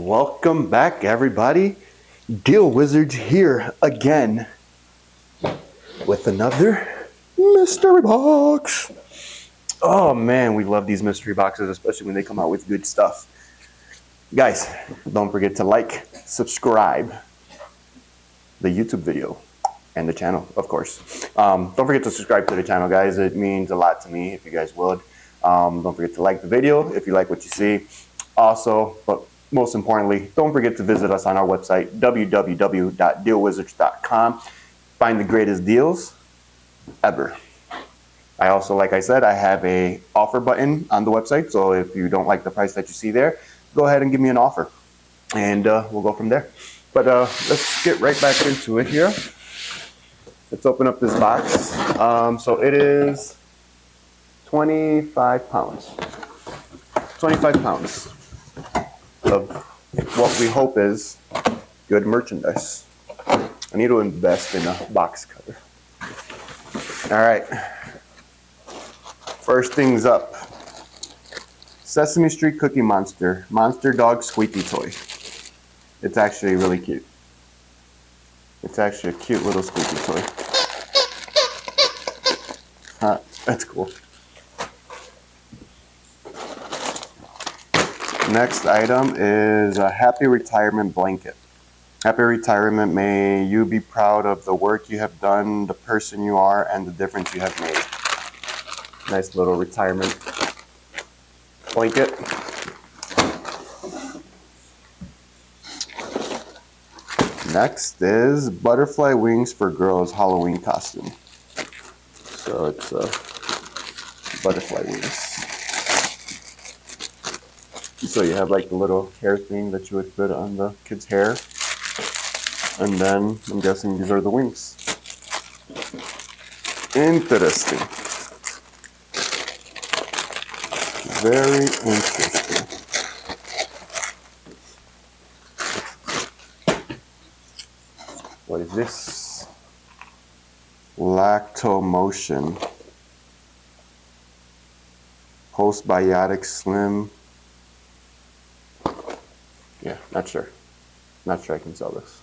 Welcome back, everybody. Deal Wizards here again with another mystery box. Oh man, we love these mystery boxes, especially when they come out with good stuff. Guys, don't forget to like, subscribe the YouTube video and the channel, of course. Don't forget to subscribe to the channel, guys. It means a lot to me if you guys would. Don't forget to like the video if you like what you see. Also, but most importantly, don't forget to visit us on our website, www.dealwizards.com. Find the greatest deals ever. I also, like I said, I have a offer button on the website. So if you don't like the price that you see there, go ahead and give me an offer and we'll go from there. But let's get right back into it here. Let's open up this box. So it is 25 pounds. 25 pounds of what we hope is good merchandise. I need to invest in a box cutter. All right. First things up. Sesame Street Cookie Monster. Monster Dog Squeaky Toy. It's actually really cute. It's actually a cute little squeaky toy. That's cool. Next item is a Happy Retirement Blanket. Happy retirement, may you be proud of the work you have done, the person you are, and the difference you have made. Nice little retirement blanket. Next is Butterfly Wings for Girls Halloween costume. So it's butterfly wings. So you have like the little hair thing that you would put on the kid's hair. And then I'm guessing these are the wings. Interesting. Very interesting. What is this? Lactomotion. Postbiotic Slim. Yeah, not sure. Not sure I can sell this.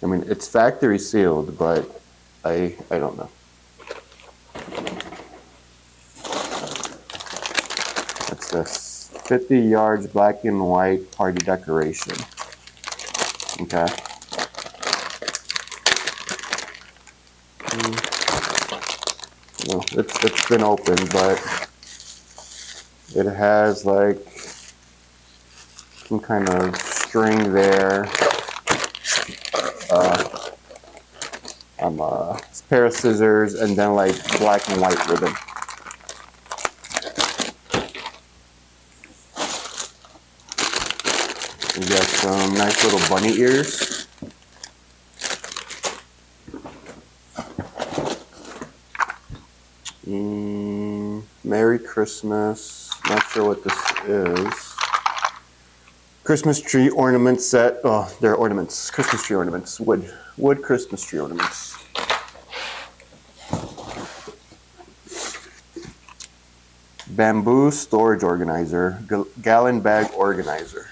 I mean, it's factory sealed, but I don't know. What's this? 50 yards black and white party decoration. Okay. Well, it's been opened, but it has like some kind of string there. A pair of scissors, and then like black and white ribbon. We got some nice little bunny ears. Merry Christmas. Not sure what this is. Christmas tree ornament set. Oh, they're ornaments. Christmas tree ornaments. Wood Christmas tree ornaments. Bamboo storage organizer. Gallon bag organizer.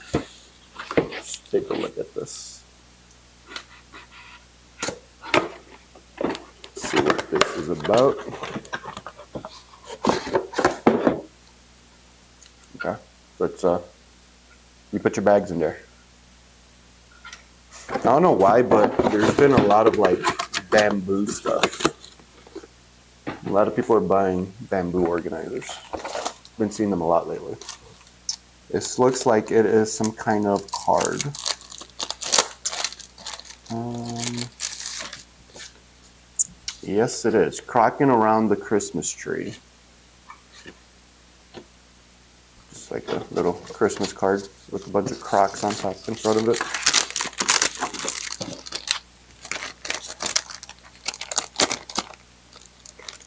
Let's take a look at this. See what this is about. Okay, so you put your bags in there. I don't know why, but there's been a lot of like bamboo stuff. A lot of people are buying bamboo organizers. Been seeing them a lot lately. This looks like it is some kind of card. Yes, it is. Crocking around the Christmas tree. Just like a little Christmas card with a bunch of crocs on top in front of it.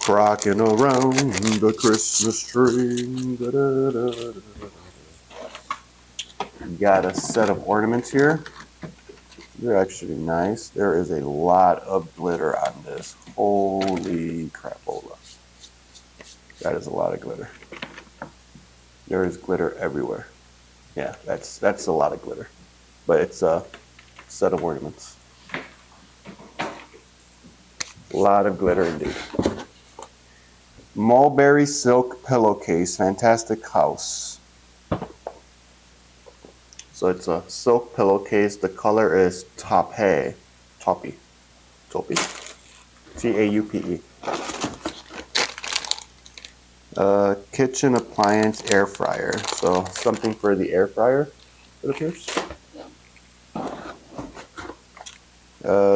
Crocking around the Christmas tree. Da, da, da, da, da. We got a set of ornaments here. They're actually nice. There is a lot of glitter on this. Holy crapola. That is a lot of glitter. There is glitter everywhere. Yeah, that's a lot of glitter. but it's a set of ornaments. A lot of glitter indeed. Mulberry silk pillowcase, fantastic house. So it's a silk pillowcase. The color is taupe, taupe, Taupe. Kitchen appliance air fryer. So something for the air fryer, it appears.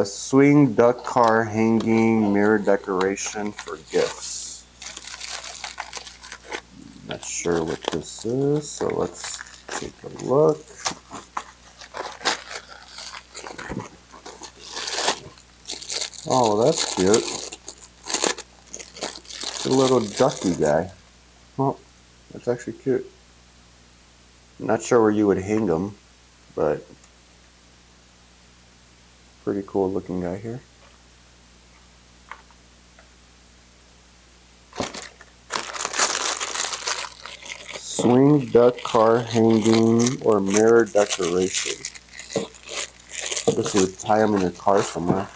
Swing duck car hanging mirror decoration for gifts. Not sure what this is, so let's take a look. Oh, that's cute. It's a little ducky guy. Oh, that's actually cute. I'm not sure where you would hang them, but pretty cool looking guy here. Swing duck car hanging or mirror decoration. I guess you would tie them in your car somewhere.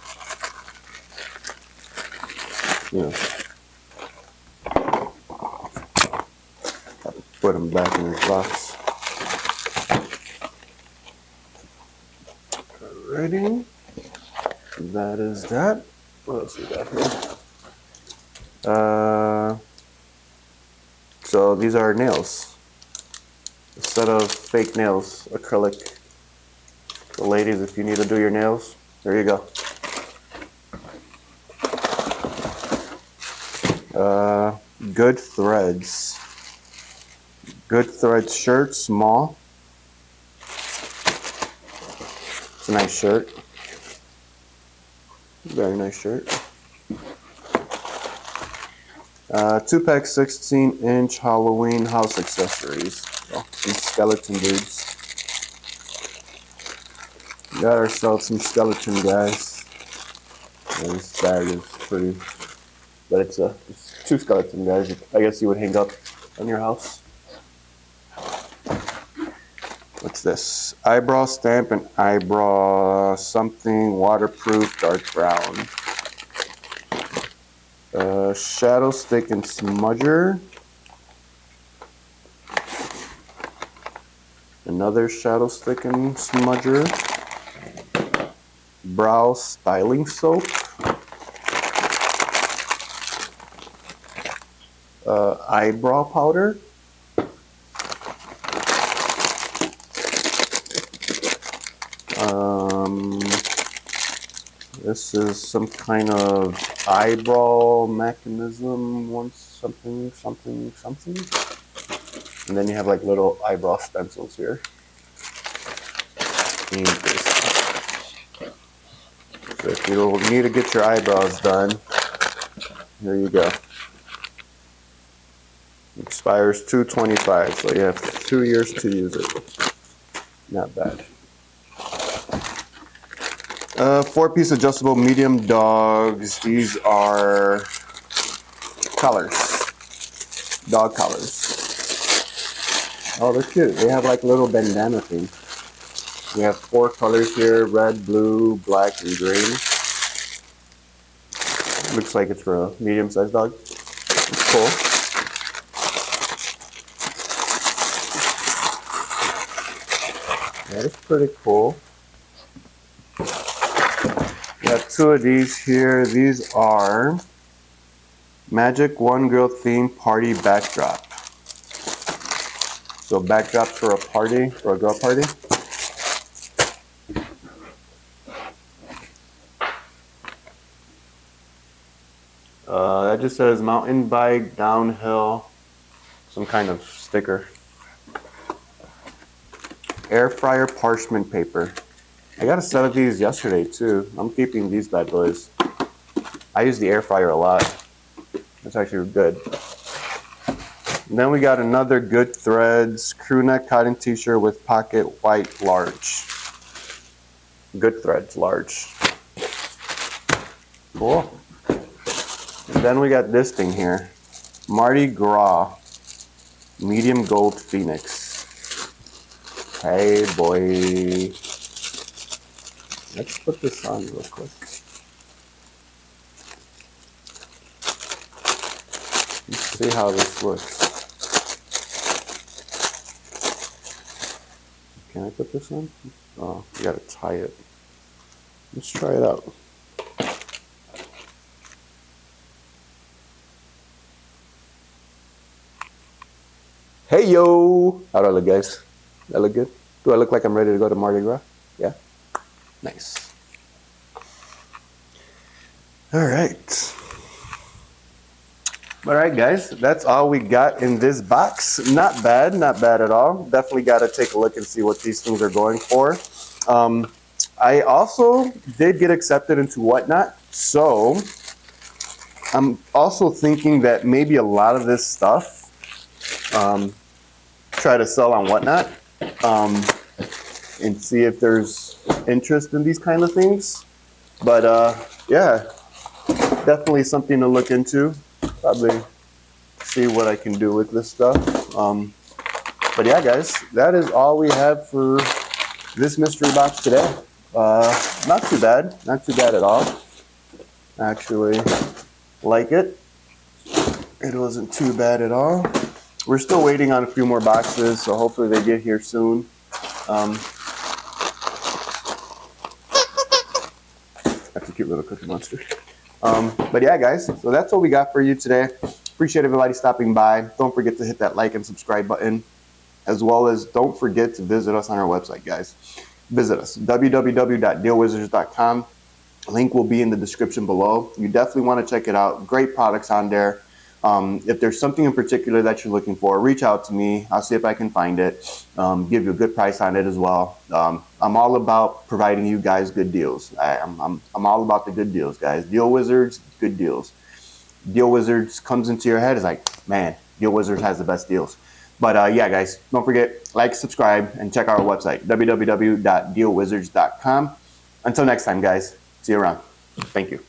Yeah. Put them back in his box. Alrighty. That is that. What else we got here? So these are nails. A set of fake nails, acrylic. So ladies, if you need to do your nails, there you go. Good threads. Good thread shirt, small. It's a nice shirt. Very nice shirt. 2-pack 16-inch Halloween house accessories. Oh, some skeleton dudes. Got ourselves some skeleton guys. Yeah, this bag is pretty, but it's 2 skeleton guys. I guess you would hang up on your house. What's this? Eyebrow stamp and eyebrow something waterproof dark brown. Shadow stick and smudger. Another shadow stick and smudger. Brow styling soap. Eyebrow powder. This is some kind of eyebrow mechanism, something. And then you have like little eyebrow stencils here. So if you need to get your eyebrows done, here you go. Expires 2/25, so you have 2 years to use it. Not bad. 4-piece adjustable medium dogs. These are collars. Dog collars. Oh, they're cute. They have like little bandana thing. We have 4 colors here: red, blue, black, and green. Looks like it's for a medium-sized dog. It's cool. That is pretty cool. We have 2 of these here. These are Magic One Girl Theme Party Backdrop. So backdrops for a party, for a girl party. That just says mountain bike, downhill, some kind of sticker. Air fryer parchment paper. I got a set of these yesterday too. I'm keeping these bad boys. I use the air fryer a lot. It's actually good. And then we got another Good Threads crew neck cotton t-shirt with pocket white large. Good Threads large. Cool. And then we got this thing here. Mardi Gras medium gold phoenix. Hey boy. Let's put this on real quick. Let's see how this looks. Can I put this on? Oh, you gotta tie it. Let's try it out. Hey yo! How do I look, guys? That look good? Do I look like I'm ready to go to Mardi Gras? Yeah? Nice. Alright. Alright guys, that's all we got in this box. Not bad at all. Definitely got to take a look and see what these things are going for. I also did get accepted into Whatnot, so I'm also thinking that maybe a lot of this stuff try to sell on Whatnot and see if there's interest in these kind of things. But yeah, definitely something to look into. Probably see what I can do with this stuff. But yeah, guys, that is all we have for this mystery box today. Not too bad at all. Actually, like it. It wasn't too bad at all. We're still waiting on a few more boxes, so hopefully they get here soon. That's a cute little Cookie Monster. But yeah, guys, so that's what we got for you today. Appreciate everybody stopping by. Don't forget to hit that like and subscribe button, as well as don't forget to visit us on our website, guys. Visit us, www.dealwizards.com. Link will be in the description below. You definitely want to check it out. Great products on there. If there's something in particular that you're looking for, reach out to me. I'll see if I can find it. Give you a good price on it as well. I'm all about providing you guys good deals. I'm all about the good deals, guys. Deal Wizards, good deals. Deal Wizards comes into your head, it's like, man, Deal Wizards has the best deals. But yeah, guys, don't forget, like, subscribe, and check our website, www.dealwizards.com. Until next time, guys, see you around. Thank you.